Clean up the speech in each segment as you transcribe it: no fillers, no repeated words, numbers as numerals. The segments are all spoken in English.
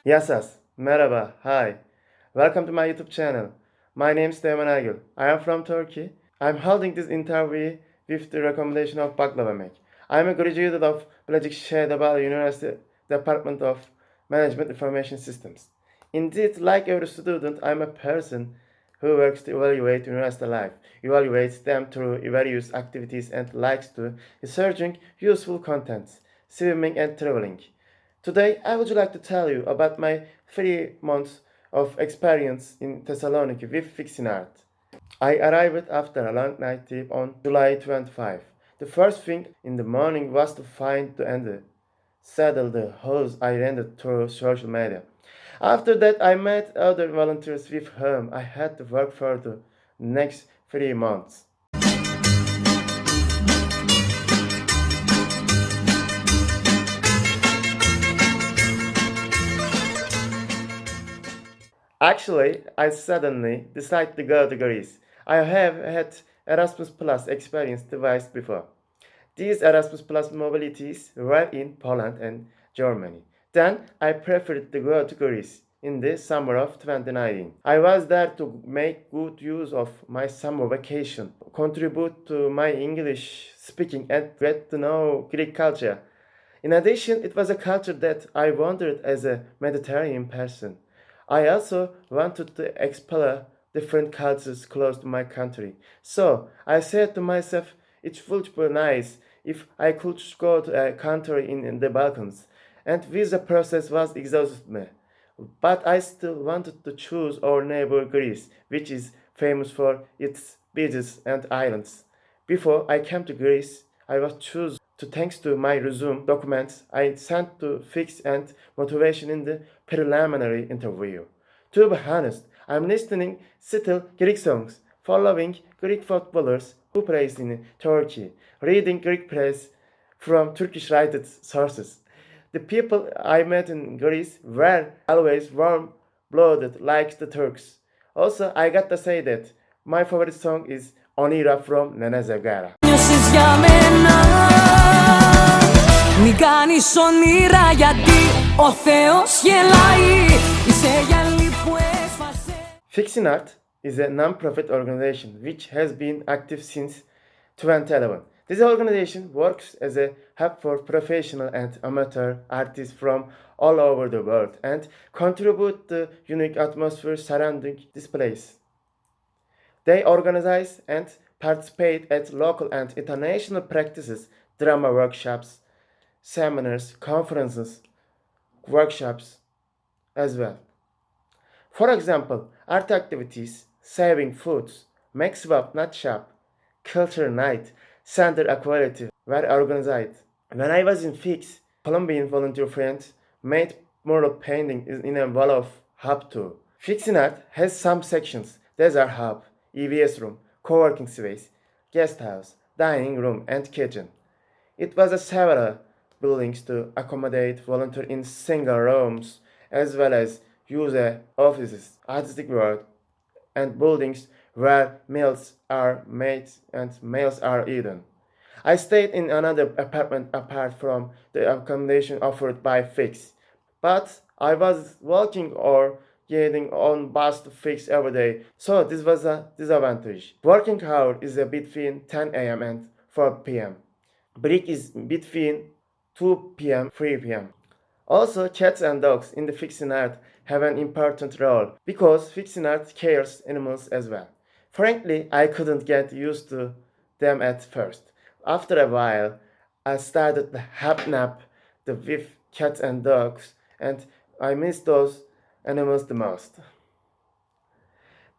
Yasas, merhaba, hi. Welcome to my YouTube channel. My name is Teoman Ergül. I am from Turkey. I am holding this interview with the recommendation of Baklavamek. I am a graduate of Bilecik Şehirdebağ University Department of Management Information Systems. Indeed, like every student, I am a person who works to evaluate university life, evaluates them through various activities and likes to researching useful contents, swimming and traveling. Today, I would like to tell you about my 3 months of experience in Thessaloniki with fixing art. I arrived after a long night trip on July 25. The first thing in the morning was to find and saddle the horse I rented through social media. After that, I met other volunteers with whom I had to work for the next 3 months. Actually, I suddenly decided to go to Greece. I have had Erasmus Plus experience twice before. These Erasmus Plus mobilities were in Poland and Germany. Then I preferred to go to Greece in the summer of 2019. I was there to make good use of my summer vacation, contribute to my English speaking, and get to know Greek culture. In addition, it was a culture that I wanted as a Mediterranean person. I also wanted to explore different cultures close to my country. So I said to myself, it would be nice if I could go to a country in the Balkans. And visa process was exhausted me. But I still wanted to choose our neighbor Greece, which is famous for its beaches and islands. Before I came to Greece, I was chosen to thanks to my resume documents I sent to fix and motivation in the preliminary interview. To be honest, I'm listening still Greek songs, following Greek footballers who play in Turkey, reading Greek press from Turkish related sources. The people I met in Greece were always warm-blooded like the Turks. Also, I got to say that my favorite song is Onira from Nene Zevgara. Νιώσεις για μένα. Μην κάνεις όνειρα γιατί ο Θεός γελάει. Είσαι γυαλί που έσφασε. Fixing Art is a non-profit organization which has been active since 2011. This organization works as a hub for professional and amateur artists from all over the world and contribute the unique atmosphere surrounding this place. They organize and participate at local and international practices, drama workshops, seminars, conferences, workshops as well. For example, art activities, saving foods, Make Swap Not Shop, Culture Night, Center Equality were organized. When I was in Fix, Colombian volunteer friends made mural painting in a wall of Hub 2. Fixing Art has some sections. Desert Hub, EVS room, co-working space, guest house, dining room, and kitchen. It was a several buildings to accommodate volunteers in single rooms, as well as use offices, artistic work, and buildings where meals are made and meals are eaten. I stayed in another apartment apart from the accommodation offered by Fix, but I was walking or getting on bus to Fix every day, so this was a disadvantage. Working hour is between 10 a.m. and 4 p.m. Break is between 2 p.m. 3 p.m. Also, cats and dogs in the fixing art have an important role because fixing art cares animals as well. Frankly, I couldn't get used to them at first. After a while, I started to nap with cats and dogs, and I miss those animals the most.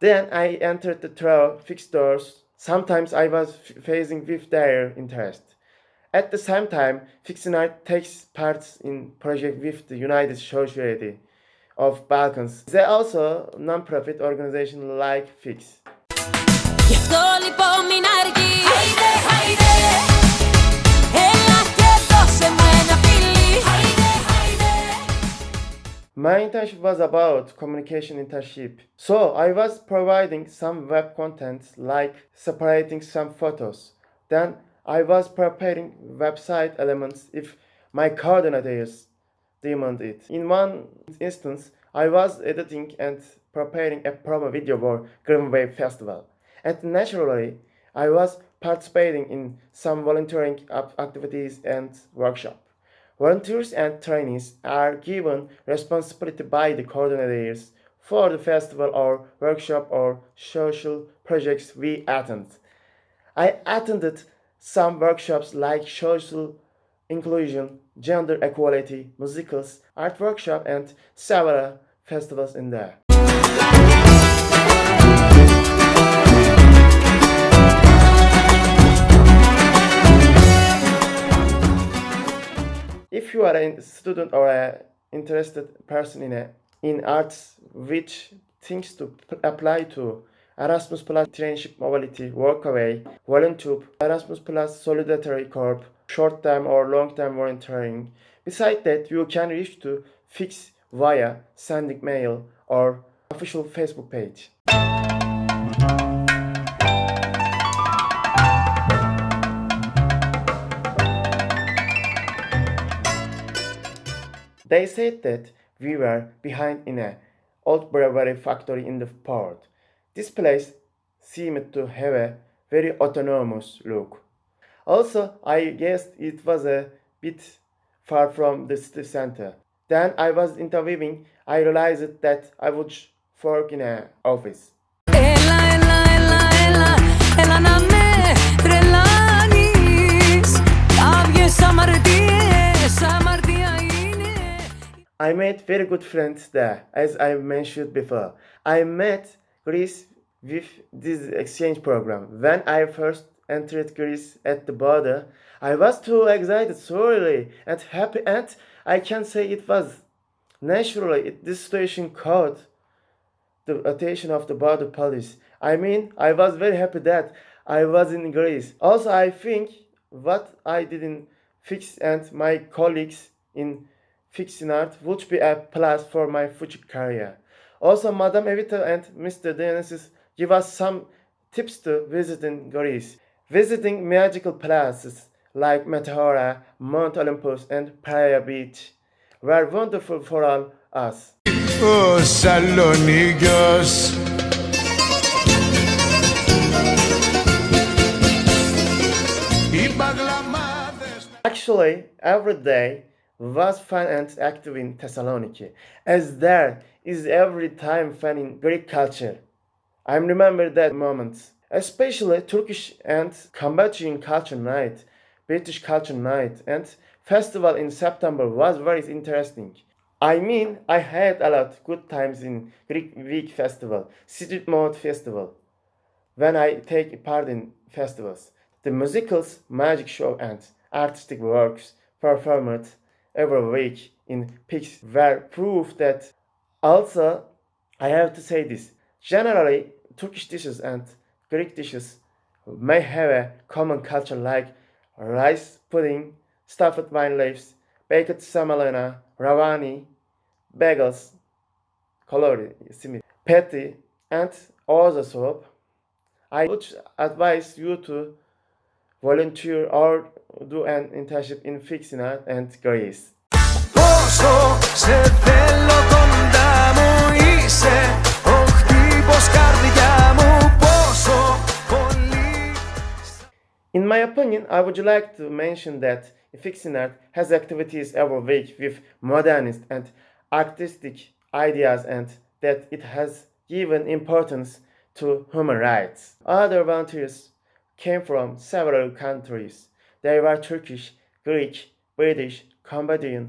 Then I entered the fixed doors. Sometimes I was facing with their interest. At the same time, Fixing Art takes part in project with the United Society of Balkans. They also non-profit organization like Fix. Γι' αυτό λοιπόν μην αργείς. Άιντε, άιντε. Έλα και δώσε μου ένα φιλί. Άιντε, άιντε. My internship was about communication internship. So I was providing some web content like separating some photos. Then I was preparing website elements if my coordinators demand it. In one instance, I was editing and preparing a promo video for Green Wave Festival. And naturally, I was participating in some volunteering activities and workshops. Volunteers and trainees are given responsibility by the coordinators for the festival or workshop or social projects we attend. I attended some workshops like social inclusion, gender equality, musicals, art workshop, and several festivals in there. If you are a student or a interested person in arts which things to apply to Erasmus Plus Traineeship Mobility Workaway, Volunteer, Erasmus Plus Solidarity Corp, short-term or long-term volunteering. Besides that, you can reach to Fix via sending mail or official Facebook page. They said that we were behind in a old brewery factory in the port. This place seemed to have a very autonomous look. Also, I guessed it was a bit far from the city center. Then I was interviewing, I realized that I would work in an office. Έλα, έλα, έλα, έλα, έλα να με τρελάνεις. Κάποιες αμαρτίες, αμαρτία είναι. I made very good friends there, as I mentioned before. I met Greece with this exchange program. When I first entered Greece at the border, I was too excited, sorely, and happy, and I can say it was naturally this situation caught the attention of the border police. I mean, I was very happy that I was in Greece. Also, I think what I did in Fix and my colleagues in Fixing Art would be a plus for my future career. Also, Madame Evita and Mr. Dionysus give us some tips to visiting Greece. Visiting magical places like Meteora, Mount Olympus, and Praia Beach were wonderful for all us. Ο Σαλονίκιος Οι παγλαμάδες. Actually, every day was fun and active in Thessaloniki, as there is every time fun in Greek culture. I remember that moment, especially Turkish and Cambodian culture night, British culture night, and festival in September was very interesting. I mean, I had a lot good times in Greek Week Festival, Street Mode Festival, when I take part in festivals. The musicals, magic show, and artistic works performed every week in Pix were proof that. Also, I have to say this. Generally, Turkish dishes and Greek dishes may have a common culture like rice pudding, stuffed vine leaves, baked semolina, ravani, bagels, kalori, simit, patty, and oza soup. I would advise you to volunteer or do an internship in Fixing Art and Greece. Πόσο σε θέλω κοντά μου είσαι ο χτύπος καρδιά μου πόσο πολύ. In my opinion, I would like to mention that Fixing Art has activities every week with modernist and artistic ideas and that it has given importance to human rights. Other volunteers came from several countries. They were Turkish, Greek, British, Cambodian,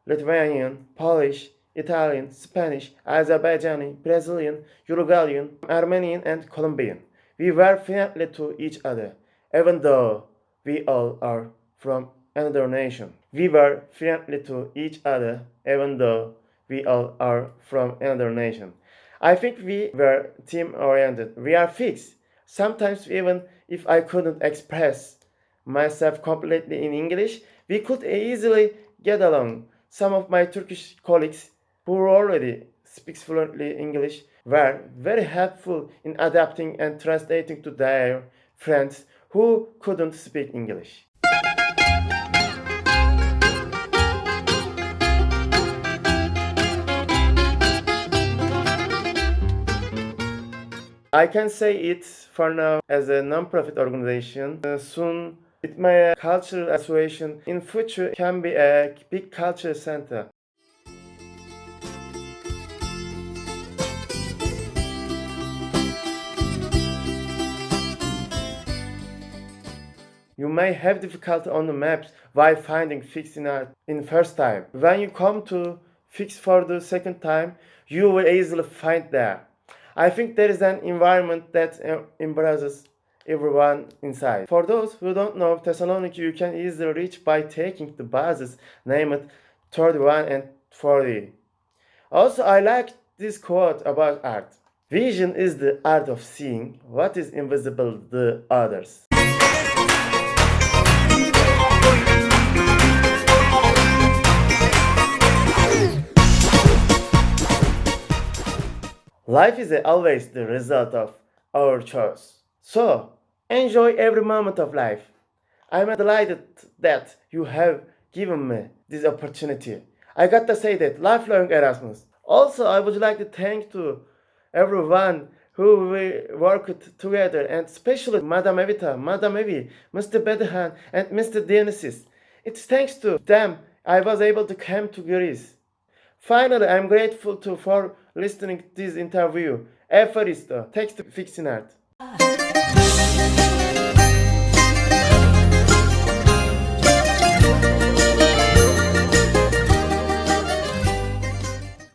Lithuanian, Polish, Italian, Spanish, Azerbaijani, Brazilian, Uruguayan, Armenian, and Colombian. We were friendly to each other, even though we all are from another nation. We were friendly to each other, even though we all are from another nation. I think we were team-oriented. We are fixed. Sometimes even if I couldn't express myself completely in English, we could easily get along. Some of my Turkish colleagues who already speak fluently English were very helpful in adapting and translating to their friends who couldn't speak English. I can say it for now as a non-profit organization. Soon, with my cultural association, in future can be a big cultural center. You may have difficulty on the maps while finding Fix in art in first time. When you come to Fix for the second time, you will easily find there. I think there is an environment that embraces everyone inside. For those who don't know Thessaloniki, you can easily reach by taking the buses named 31 and 40. Also, I like this quote about art. Vision is the art of seeing what is invisible to the others. Life is always the result of our choice. So, enjoy every moment of life. I'm delighted that you have given me this opportunity. I got to say that lifelong Erasmus. Also, I would like to thank to everyone who we worked together, and especially Madam Evita, Madam Evi, Mr. Bedehan, and Mr. Dionysis. It's thanks to them I was able to come to Greece. Finally, I'm grateful for listening to this interview. Efaristo, thanks to Fixing Art.